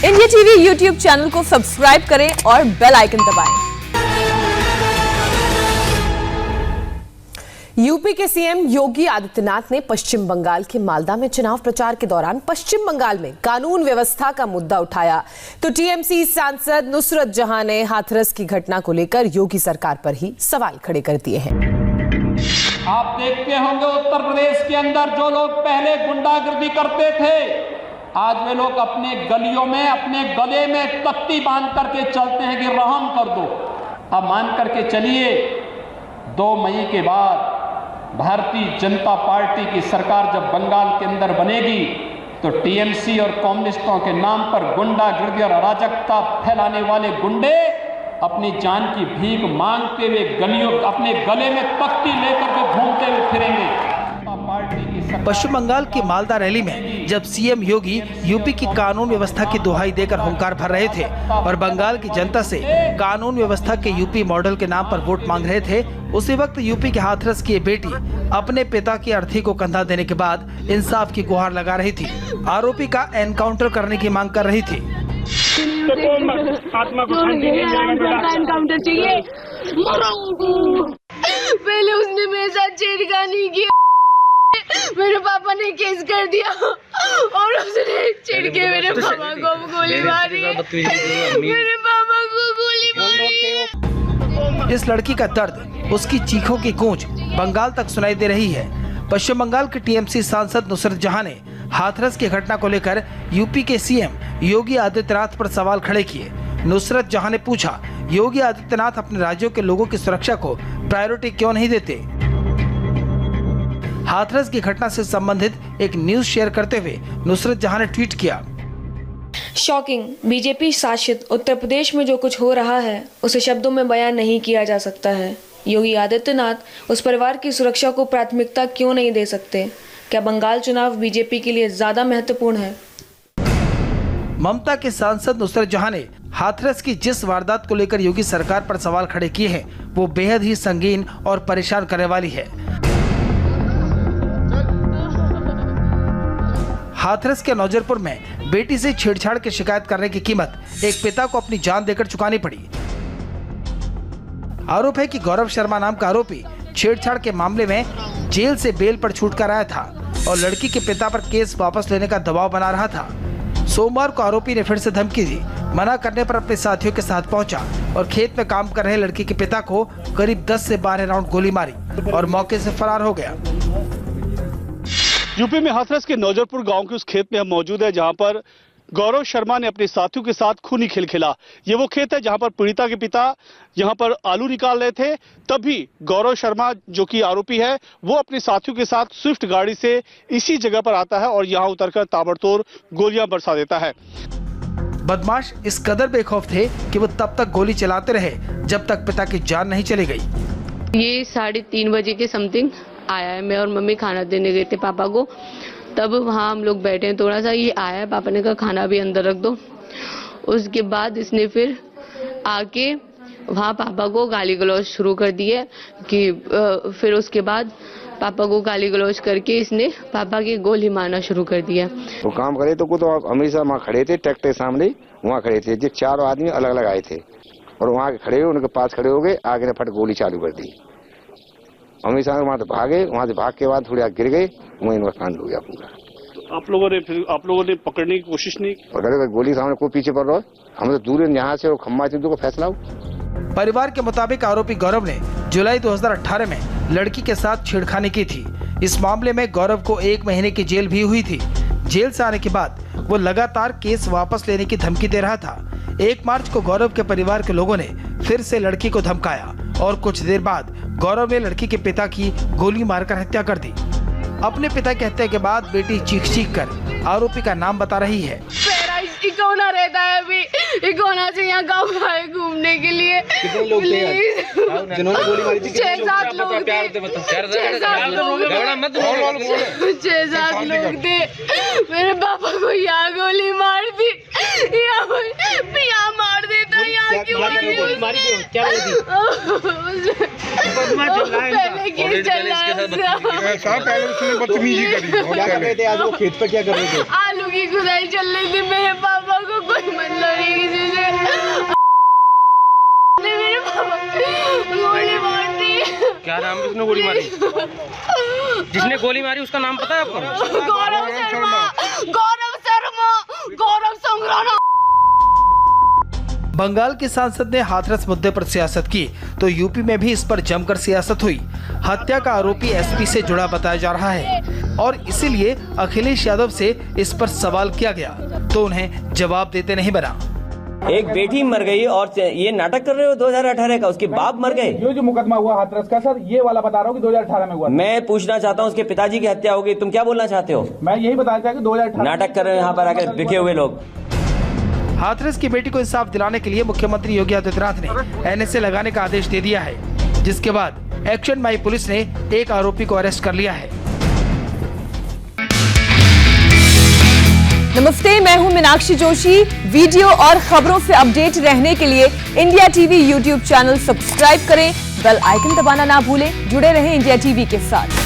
India TV YouTube channel को subscribe करें और बेल आइकन दबाएं। यूपी के सीएम योगी आदित्यनाथ ने पश्चिम बंगाल के मालदा में चुनाव प्रचार के दौरान पश्चिम बंगाल में कानून व्यवस्था का मुद्दा उठाया तो टीएमसी सांसद नुसरत जहां ने हाथरस की घटना को लेकर योगी सरकार पर ही सवाल खड़े कर दिए हैं। आप देखते होंगे उत्तर प्रदेश के अंदर जो लोग पहले गुंडागर्दी करते थे, आज वे लोग अपने गलियों में अपने गले में तख्ती बांध करके चलते हैं कि रहम कर दो। अब मान करके चलिए 2 मई के बाद भारतीय जनता पार्टी की सरकार जब बंगाल के अंदर बनेगी तो टीएमसी और कम्युनिस्टों के नाम पर गुंडागर्दी और अराजकता फैलाने वाले गुंडे अपनी जान की भीख मांगते हुए गलियों अपने गले में तख्ती लेकर के घूमते हुए फिरेंगे। पश्चिम बंगाल की मालदा रैली में जब सीएम योगी यूपी की कानून व्यवस्था की दुहाई देकर हुंकार भर रहे थे और बंगाल की जनता से कानून व्यवस्था के यूपी मॉडल के नाम पर वोट मांग रहे थे, उसी वक्त यूपी के हाथरस की बेटी अपने पिता की अर्थी को कंधा देने के बाद इंसाफ की गुहार लगा रही थी। आरोपी का एनकाउंटर करने की मांग कर रही थी। एनकाउंटर चाहिए। पहले उसने मेरे साथ छेड़खानी की, मेरे पापा ने केस कर दिया और उसने चिढ़ के मेरे पापा को गोली मारी। मेरे पापा को गोली मारी। इस लड़की का दर्द, उसकी चीखों की गूंज बंगाल तक सुनाई दे रही है। पश्चिम बंगाल के टीएमसी सांसद नुसरत जहां ने हाथरस की घटना को लेकर यूपी के सीएम योगी आदित्यनाथ पर सवाल खड़े किए। नुसरत जहां ने पूछा, योगी आदित्यनाथ अपने राज्यों के लोगों की सुरक्षा को प्रायोरिटी क्यों नहीं देते? हाथरस की घटना से संबंधित एक न्यूज शेयर करते हुए नुसरत जहां ने ट्वीट किया, शॉकिंग। बीजेपी शासित उत्तर प्रदेश में जो कुछ हो रहा है उसे शब्दों में बयान नहीं किया जा सकता है। योगी आदित्यनाथ उस परिवार की सुरक्षा को प्राथमिकता क्यों नहीं दे सकते? क्या बंगाल चुनाव बीजेपी के लिए ज्यादा महत्वपूर्ण है? ममता के सांसद नुसरत जहां ने हाथरस की जिस वारदात को लेकर योगी सरकार पर सवाल खड़े किए हैं वो बेहद ही संगीन और परेशान करने वाली है। हाथरस के नौजरपुर में बेटी से छेड़छाड़ की शिकायत करने की कीमत एक पिता को अपनी जान देकर चुकानी पड़ी। आरोप है कि गौरव शर्मा नाम का आरोपी छेड़छाड़ के मामले में जेल से बेल पर छूट कर आया था और लड़की के पिता पर केस वापस लेने का दबाव बना रहा था। सोमवार को आरोपी ने फिर से धमकी दी। मना करने पर अपने साथियों के साथ पहुंचा और खेत में काम कर रहे लड़की के पिता को करीब 10 से 12 राउंड गोली मारी और मौके से फरार हो गया। यूपी में हाथरस के नौजरपुर गांव के उस खेत में हम मौजूद है जहां पर गौरव शर्मा ने अपने साथियों के साथ खूनी खेल खेला। ये वो खेत है जहां पर पीड़िता के पिता यहां पर आलू निकाल रहे थे, तभी गौरव शर्मा जो कि आरोपी है वो अपने साथियों के साथ स्विफ्ट गाड़ी से इसी जगह पर आता है और यहां उतरकर ताबड़तोड़ गोलियां बरसा देता है। बदमाश इस कदर बेखौफ थे कि वो तब तक गोली चलाते रहे जब तक पिता की जान नहीं चली गई। ये 3:30 बजे के समथिंग आया है। मैं और मम्मी खाना देने गए थे पापा को, तब वहाँ हम लोग बैठे हैं, थोड़ा सा ये आया है, पापा ने कहा खाना भी अंदर रख दो। उसके बाद इसने फिर आके वहाँ पापा को गाली गलौज शुरू कर दी है कि फिर उसके बाद पापा को गाली गलौज करके इसने पापा की गोली मारना शुरू कर दिया। वो काम करे तो हमेशा वहाँ खड़े थे, ट्रैक्टर के सामने वहाँ खड़े थे, जो 4 आदमी अलग अलग आए थे और वहाँ खड़े हुए उनके पास खड़े हो गए, आगे ने फट गोली चालू कर दी। हमेशा वहाँ से भागे, वहाँ से भाग के बाद थोड़ी आगे गिर गए, वहीं इनका कांड हो गया पूरा। तो आप लोगों ने पकड़ने की कोशिश नहीं? पकड़े गोली सामने कोई पीछे पड़ रहा है, हम तो दूर यहाँ से खम्मा से को फैसला हो। परिवार के मुताबिक आरोपी गौरव ने जुलाई 2018 में लड़की के साथ छेड़खानी की थी। इस मामले में गौरव को 1 महीने की जेल भी हुई थी। जेल से आने के बाद वो लगातार केस वापस लेने की धमकी दे रहा था। 1 मार्च को गौरव के परिवार के लोगों ने फिर से लड़की को धमकाया और कुछ देर बाद गौरव ने लड़की के पिता की गोली मारकर हत्या कर दी। अपने पिता की हत्या के बाद बेटी चीख कर आरोपी का नाम बता रही है। इकोना रहता है अभी, इकोना से यहाँ गाँव आए घूमने के लिए। कितने लोग थे जिन्होंने गोली मारी थी? 6-7 लोग थे। 6-7 लोग थे। मेरे पापा को यहाँ गोली मार दी, यहाँ मार देता, यहाँ क्यों गोली मारी? क्या बोली थी? पहले केस चल रहा है। बदतमीजी करी। क्या कर रहे थे आज वो खेत पे? क्या कर रहे थे? आलू की खुदाई चल रही थी। मेरे पापा को कोई गोली मारी? जिसने गोली मारी उसका नाम पता है आपको? गौरव शर्मा, गौरव शर्मा, गौरव संग्राना। बंगाल के सांसद ने हाथरस मुद्दे पर सियासत की तो यूपी में भी इस पर जमकर सियासत हुई। हत्या का आरोपी एसपी से जुड़ा बताया जा रहा है और इसीलिए अखिलेश यादव से इस पर सवाल किया गया तो उन्हें जवाब देते नहीं बना। एक बेटी मर गई और ये नाटक कर रहे हो 2018 का, उसके बाप मर गए। जो मुकदमा हुआ हाथरस का सर, ये वाला बता रहा हूँ कि 2018 में हुआ। मैं पूछना चाहता हूँ उसके पिताजी की हत्या हो गई, तुम क्या बोलना चाहते हो? मैं यही बताना चाहता कि 2018 नाटक कर रहे हो यहाँ पर आकर बिके हुए लोग। हाथरस की बेटी को इंसाफ दिलाने के लिए मुख्यमंत्री योगी आदित्यनाथ ने एनएसए लगाने का आदेश दे दिया है, जिसके बाद एक्शन माई पुलिस ने एक आरोपी को अरेस्ट कर लिया है। नमस्ते, मैं हूं मीनाक्षी जोशी। वीडियो और खबरों से अपडेट रहने के लिए India TV YouTube channel subscribe करें, बेल आइकन दबाना ना भूलें। जुड़े रहें इंडिया टीवी के साथ।